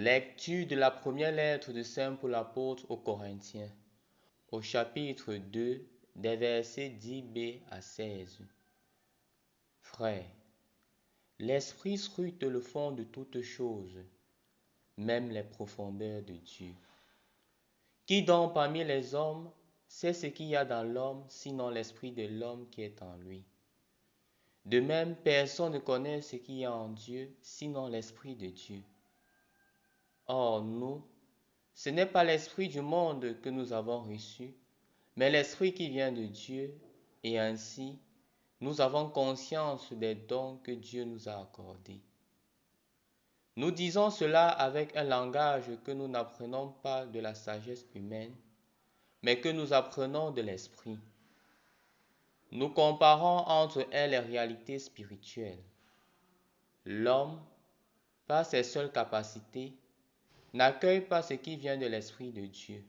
Lecture de la première lettre de Saint Paul apôtre aux Corinthiens, au chapitre 2, des versets 10b à 16. Frères, l'Esprit scrute le fond de toutes choses, même les profondeurs de Dieu. Qui donc parmi les hommes sait ce qu'il y a dans l'homme, sinon l'esprit de l'homme qui est en lui? De même, personne ne connaît ce qu'il y a en Dieu, sinon l'esprit de Dieu. Or, nous, ce n'est pas l'esprit du monde que nous avons reçu, mais l'esprit qui vient de Dieu, et ainsi, nous avons conscience des dons que Dieu nous a accordés. Nous disons cela avec un langage que nous n'apprenons pas de la sagesse humaine, mais que nous apprenons de l'esprit. Nous comparons entre elles les réalités spirituelles. L'homme, par ses seules capacités, n'accueille pas ce qui vient de l'Esprit de Dieu.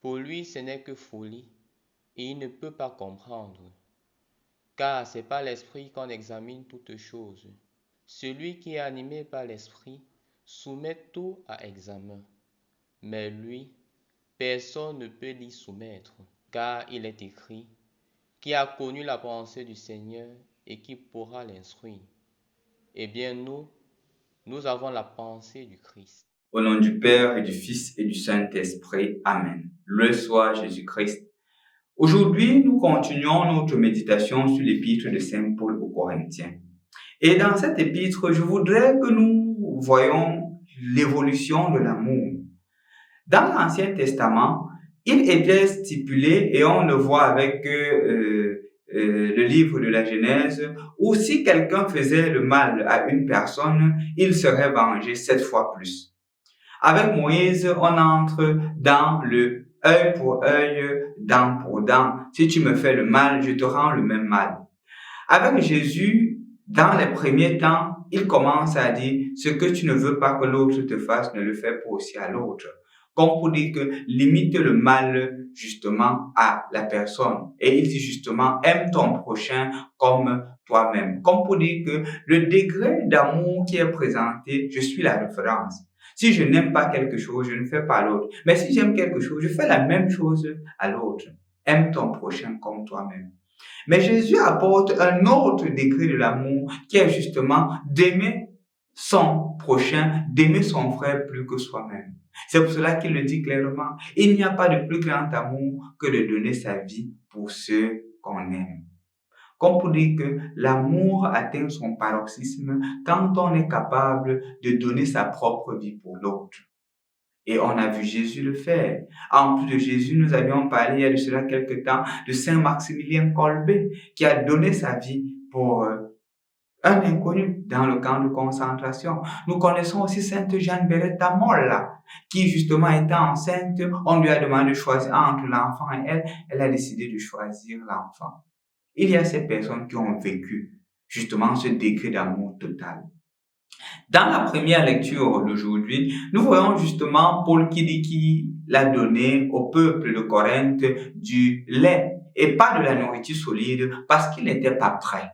Pour lui, ce n'est que folie, et il ne peut pas comprendre, car c'est par l'Esprit qu'on examine toutes choses. Celui qui est animé par l'Esprit soumet tout à examen, mais lui, personne ne peut l'y soumettre, car il est écrit, qui a connu la pensée du Seigneur et qui pourra l'instruire. Eh bien nous avons la pensée du Christ. Au nom du Père et du Fils et du Saint-Esprit. Amen. Loué soit Jésus-Christ. Aujourd'hui, nous continuons notre méditation sur l'épître de Saint Paul aux Corinthiens. Et dans cette épître, je voudrais que nous voyions l'évolution de l'amour. Dans l'Ancien Testament, il était stipulé, et on le voit avec le livre de la Genèse, où si quelqu'un faisait le mal à une personne, il serait vengé 7 fois plus. Avec Moïse, on entre dans le œil pour œil, dent pour dent. Si tu me fais le mal, je te rends le même mal. Avec Jésus, dans les premiers temps, il commence à dire, ce que tu ne veux pas que l'autre te fasse, ne le fais pas aussi à l'autre. Comme pour dire que limite le mal justement à la personne. Et il dit justement, aime ton prochain comme toi-même. Comme pour dire que le degré d'amour qui est présenté, je suis la référence. Si je n'aime pas quelque chose, je ne fais pas l'autre. Mais si j'aime quelque chose, je fais la même chose à l'autre. Aime ton prochain comme toi-même. Mais Jésus apporte un autre degré de l'amour qui est justement d'aimer son prochain, d'aimer son frère plus que soi-même. C'est pour cela qu'il le dit clairement. Il n'y a pas de plus grand amour que de donner sa vie pour ceux qu'on aime. Comme pour dire que l'amour atteint son paroxysme quand on est capable de donner sa propre vie pour l'autre. Et on a vu Jésus le faire. En plus de Jésus, nous avions parlé il y a de cela quelque temps de Saint Maximilien Kolbe qui a donné sa vie pour un inconnu dans le camp de concentration. Nous connaissons aussi Sainte Jeanne Beretta Molla qui justement étant enceinte, on lui a demandé de choisir entre l'enfant et elle a décidé de choisir l'enfant. Il y a ces personnes qui ont vécu justement ce degré d'amour total. Dans la première lecture d'aujourd'hui, nous voyons justement Paul qui dit qu'il a donné au peuple de Corinthe du lait et pas de la nourriture solide parce qu'il n'était pas prêt.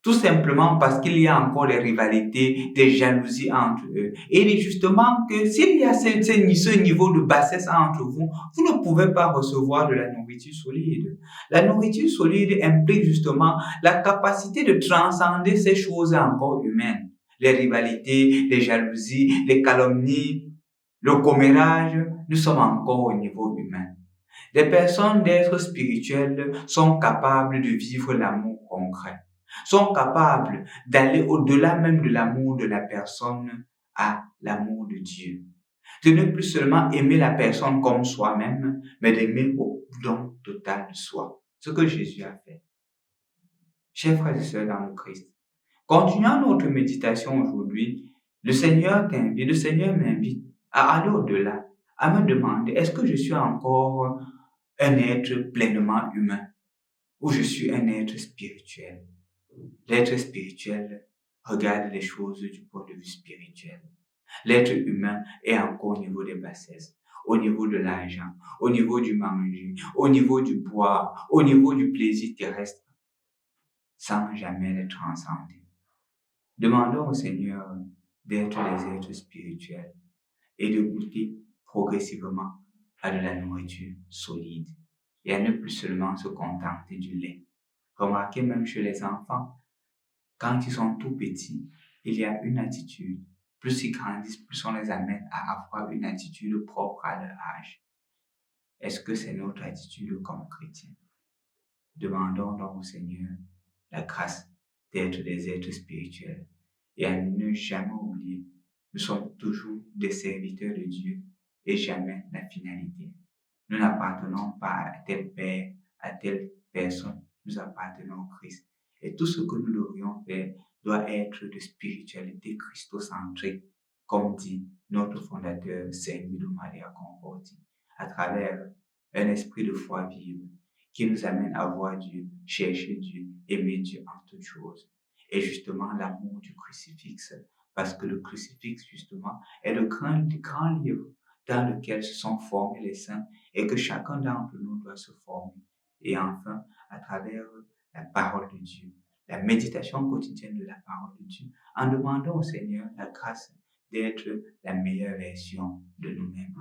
Tout simplement parce qu'il y a encore des rivalités, des jalousies entre eux. Et il dit justement que s'il y a ce niveau de bassesse entre vous, vous ne pouvez pas recevoir de la nourriture solide. La nourriture solide implique justement la capacité de transcender ces choses encore humaines. Les rivalités, les jalousies, les calomnies, le commérage, nous sommes encore au niveau humain. Les personnes d'être spirituelles sont capables de vivre l'amour concret, sont capables d'aller au-delà même de l'amour de la personne à l'amour de Dieu. De ne plus seulement aimer la personne comme soi-même, mais d'aimer au don total de soi. Ce que Jésus a fait. Chers frères et sœurs dans le Christ, continuons notre méditation aujourd'hui. Le Seigneur m'invite à aller au-delà, à me demander, est-ce que je suis encore un être pleinement humain ou je suis un être spirituel? L'être spirituel regarde les choses du point de vue spirituel. L'être humain est encore au niveau des bassesses, au niveau de l'argent, au niveau du manger, au niveau du boire, au niveau du plaisir terrestre, sans jamais les transcender. Demandons au Seigneur d'être des êtres spirituels et de goûter progressivement à de la nourriture solide et à ne plus seulement se contenter du lait. Remarquez même chez les enfants, quand ils sont tout petits, il y a une attitude. Plus ils grandissent, plus on les amène à avoir une attitude propre à leur âge. Est-ce que c'est notre attitude comme chrétiens? Demandons donc au Seigneur la grâce d'être des êtres spirituels et à ne jamais oublier, nous sommes toujours des serviteurs de Dieu et jamais la finalité. Nous n'appartenons pas à tel père, à telle personne, nous appartenons au Christ. Et tout ce que nous devrions faire doit être de spiritualité christocentrée, comme dit notre fondateur Saint Guido Maria Conforti, à travers un esprit de foi vive qui nous amène à voir Dieu, chercher Dieu, aimer Dieu en toutes choses. Et justement, l'amour du crucifix, parce que le crucifix, justement, est le grand livre dans lequel se sont formés les saints et que chacun d'entre nous doit se former. Et enfin, à travers la parole de Dieu, la méditation quotidienne de la parole de Dieu, en demandant au Seigneur la grâce d'être la meilleure version de nous-mêmes.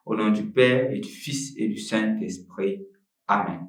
Au nom du Père et du Fils et du Saint-Esprit. Amen.